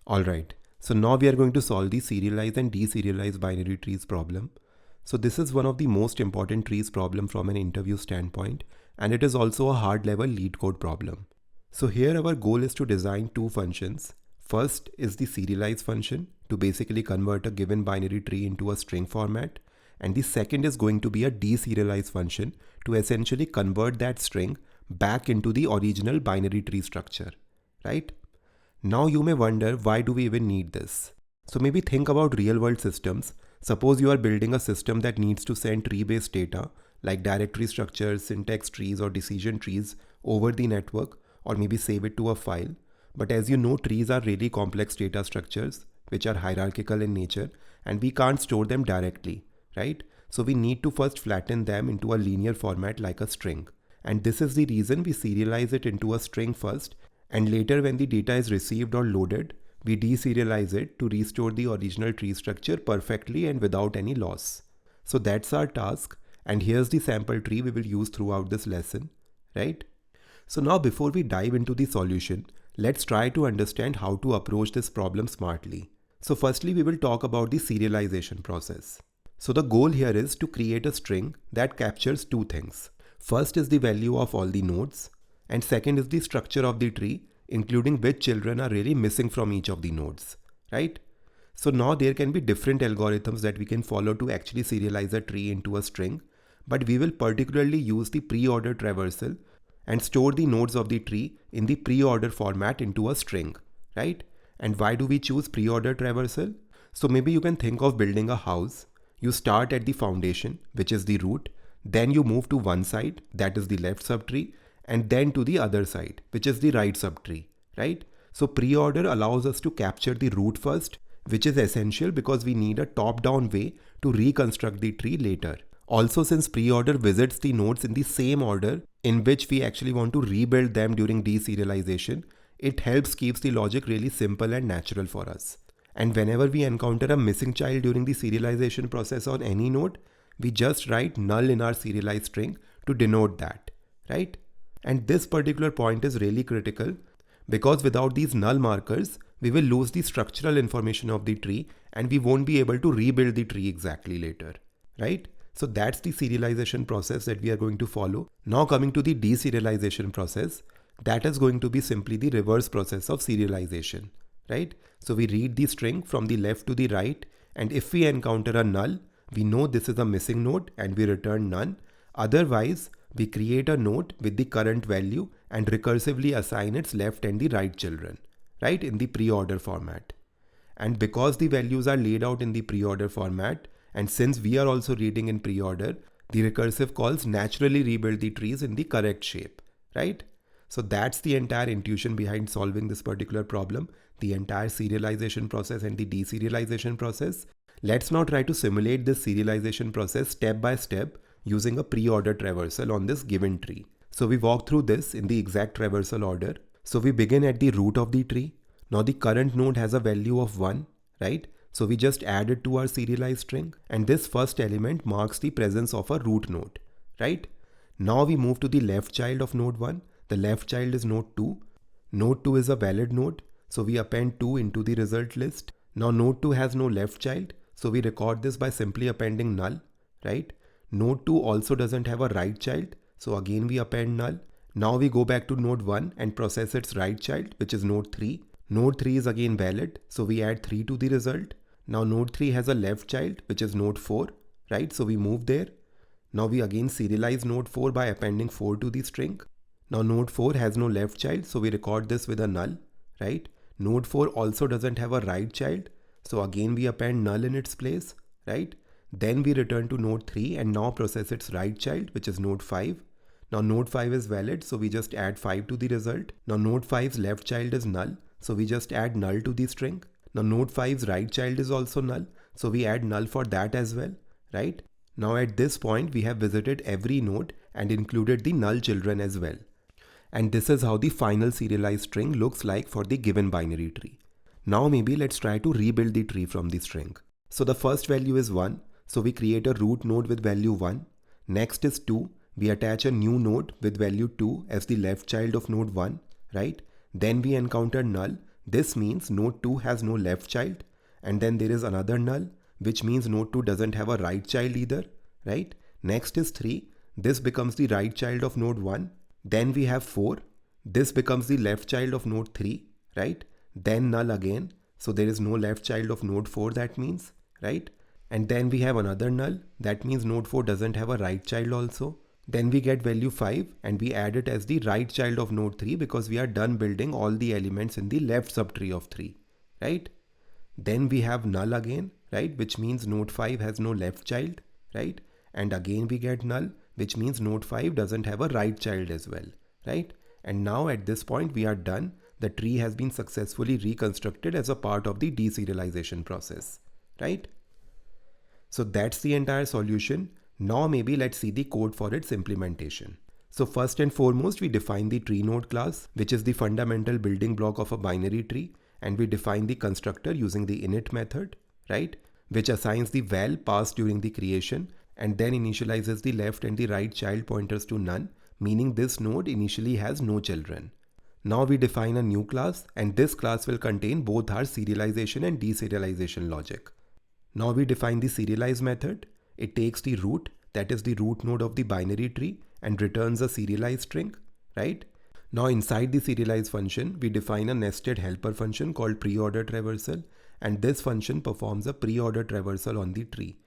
Alright, so now we are going to solve the serialize and deserialize binary trees problem. So this is one of the most important trees problem from an interview standpoint, and it is also a hard level LeetCode problem. So here our goal is to design two functions. First is the serialize function to basically convert a given binary tree into a string format, and the second is going to be a deserialize function to essentially convert that string back into the original binary tree structure, right? Now you may wonder, why do we even need this? So maybe think about real world systems. Suppose you are building a system that needs to send tree-based data like directory structures, syntax trees or decision trees over the network, or maybe save it to a file. But as you know, trees are really complex data structures which are hierarchical in nature, and we can't store them directly, right? So we need to first flatten them into a linear format like a string. And this is the reason we serialize it into a string first, and later when the data is received or loaded, we deserialize it to restore the original tree structure perfectly and without any loss. So that's our task, and here's the sample tree we will use throughout this lesson, right? So now before we dive into the solution, let's try to understand how to approach this problem smartly. So firstly, we will talk about the serialization process. So the goal here is to create a string that captures two things. First is the value of all the nodes, and second is the structure of the tree, including which children are really missing from each of the nodes, right? So now there can be different algorithms that we can follow to actually serialize a tree into a string, but we will particularly use the preorder traversal and store the nodes of the tree in the preorder format into a string, right? And why do we choose preorder traversal? So maybe you can think of building a house. You start at the foundation, which is the root, then you move to one side, that is the left subtree, and then to the other side, which is the right subtree, right? So preorder allows us to capture the root first, which is essential because we need a top-down way to reconstruct the tree later. Also, since preorder visits the nodes in the same order in which we actually want to rebuild them during deserialization, it helps keeps the logic really simple and natural for us. And whenever we encounter a missing child during the serialization process on any node, we just write null in our serialized string to denote that, right? And this particular point is really critical because without these null markers, we will lose the structural information of the tree and we won't be able to rebuild the tree exactly later, right? So that's the serialization process that we are going to follow. Now coming to the deserialization process, that is going to be simply the reverse process of serialization, right? So we read the string from the left to the right, and if we encounter a null, we know this is a missing node and we return none. Otherwise, we create a node with the current value and recursively assign its left and the right children, right, in the preorder format. And because the values are laid out in the preorder format, and since we are also reading in preorder, the recursive calls naturally rebuild the trees in the correct shape, right? So that's the entire intuition behind solving this particular problem, the entire serialization process and the deserialization process. Let's now try to simulate this serialization process step by step using a preorder traversal on this given tree. So we walk through this in the exact traversal order. So we begin at the root of the tree. Now the current node has a value of 1, right? So we just add it to our serialized string, and this first element marks the presence of a root node, right? Now we move to the left child of node 1. The left child is node 2. Node 2 is a valid node, so we append 2 into the result list. Now node 2 has no left child, so we record this by simply appending null, right? Node 2 also doesn't have a right child, so again we append null. Now we go back to node 1 and process its right child, which is node 3. Node 3 is again valid, so we add 3 to the result. Now node 3 has a left child, which is node 4, right? So we move there. Now we again serialize node 4 by appending 4 to the string. Now node 4 has no left child, so we record this with a null, right? Node 4 also doesn't have a right child, so again we append null in its place, right? Then we return to node 3 and now process its right child, which is node 5. Now node 5 is valid, so we just add 5 to the result. Now node 5's left child is null, so we just add null to the string. Now node 5's right child is also null, so we add null for that as well, right? Now at this point we have visited every node and included the null children as well. And this is how the final serialized string looks like for the given binary tree. Now maybe let's try to rebuild the tree from the string. So the first value is 1, so we create a root node with value 1. Next is 2, we attach a new node with value 2 as the left child of node 1, right? Then we encounter null, This means node 2 has no left child, and then there is another null, which means node 2 doesn't have a right child either, right? Next is 3. This becomes the right child of node 1. Then we have 4. This becomes the left child of node 3, right? Then null again. So there is no left child of node 4, that means, right? And then we have another null. That means node 4 doesn't have a right child also. Then we get value 5 and we add it as the right child of node 3 because we are done building all the elements in the left subtree of 3, right? Then we have null again, right? Which means node 5 has no left child, right? And again we get null, which means node 5 doesn't have a right child as well, right? And now at this point we are done. The tree has been successfully reconstructed as a part of the deserialization process, right? So that's the entire solution. Now maybe let's see the code for its implementation. So first and foremost, we define the tree node class, which is the fundamental building block of a binary tree. And we define the constructor using the init method, right? Which assigns the val passed during the creation and then initializes the left and the right child pointers to none, meaning this node initially has no children. Now we define a new class, and this class will contain both our serialization and deserialization logic. Now we define the serialize method. It takes the root, that is the root node of the binary tree, and returns a serialized string, right? Now inside the serialize function, we define a nested helper function called Preorder Traversal, and this function performs a preorder traversal on the tree.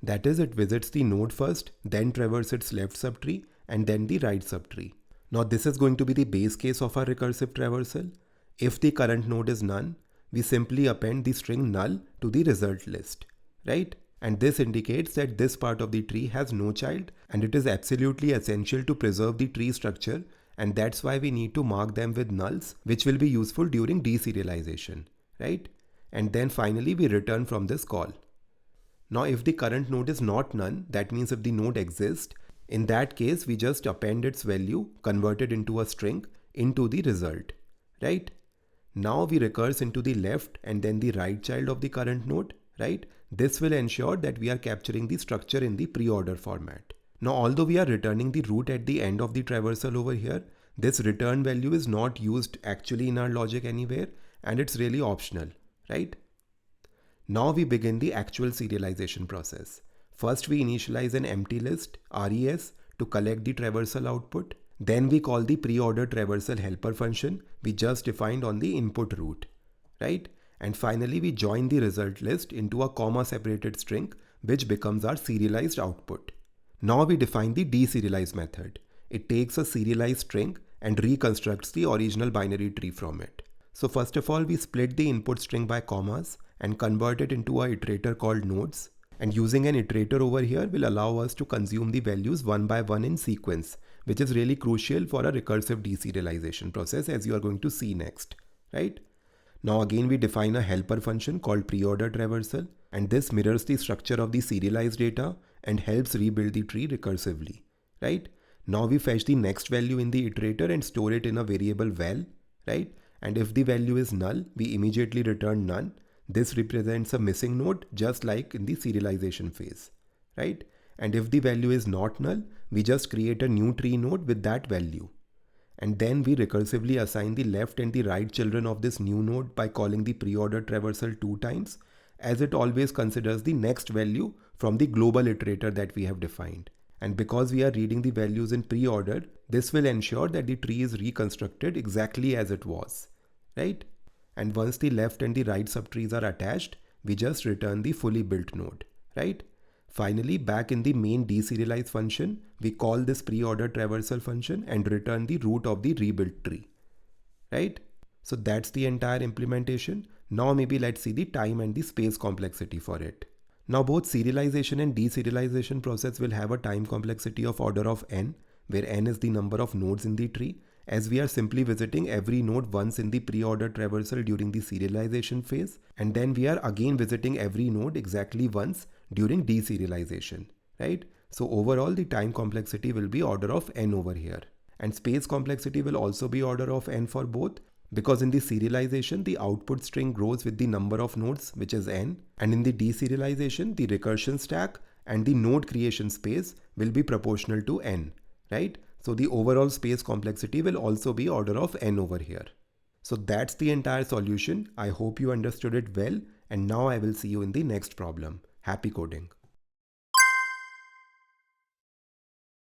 That is, it visits the node first, then traverses its left subtree, and then the right subtree. Now this is going to be the base case of our recursive traversal. If the current node is none, we simply append the string null to the result list, right? And this indicates that this part of the tree has no child, and it is absolutely essential to preserve the tree structure, and that's why we need to mark them with nulls, which will be useful during deserialization, right? And then finally we return from this call. Now if the current node is not none, that means if the node exists, in that case we just append its value converted into a string into the result, right? Now we recurse into the left and then the right child of the current node, right? This will ensure that we are capturing the structure in the preorder format. Now, although we are returning the root at the end of the traversal over here, this return value is not used actually in our logic anywhere, and it's really optional, right? Now we begin the actual serialization process. First we initialize an empty list, res, to collect the traversal output. Then we call the preorder traversal helper function we just defined on the input root, right? And finally we join the result list into a comma separated string, which becomes our serialized output. Now we define the deserialize method. It takes a serialized string and reconstructs the original binary tree from it. So first of all, we split the input string by commas and convert it into an iterator called nodes. And using an iterator over here will allow us to consume the values one by one in sequence, which is really crucial for a recursive deserialization process, as you are going to see next, right? Now again we define a helper function called Preorder Traversal, and this mirrors the structure of the serialized data and helps rebuild the tree recursively, right? Now we fetch the next value in the iterator and store it in a variable val, right? And if the value is null, we immediately return none. This represents a missing node, just like in the serialization phase, right? And if the value is not null, we just create a new tree node with that value. And then we recursively assign the left and the right children of this new node by calling the preorder traversal 2 times, as it always considers the next value from the global iterator that we have defined. And because we are reading the values in preorder, this will ensure that the tree is reconstructed exactly as it was, right? And once the left and the right subtrees are attached, we just return the fully built node, right? Finally, back in the main deserialize function, we call this preorder traversal function and return the root of the rebuilt tree, right? So that's the entire implementation. Now maybe let's see the time and the space complexity for it. Now both serialization and deserialization process will have a time complexity of order of n, where n is the number of nodes in the tree, as we are simply visiting every node once in the preorder traversal during the serialization phase, and then we are again visiting every node exactly once during deserialization, right? So overall the time complexity will be order of n over here, and space complexity will also be order of n for both, because in the serialization the output string grows with the number of nodes, which is n, and in the deserialization the recursion stack and the node creation space will be proportional to n, right? So the overall space complexity will also be order of n over here. So that's the entire solution. I hope you understood it well, and now I will see you in the next problem. Happy coding.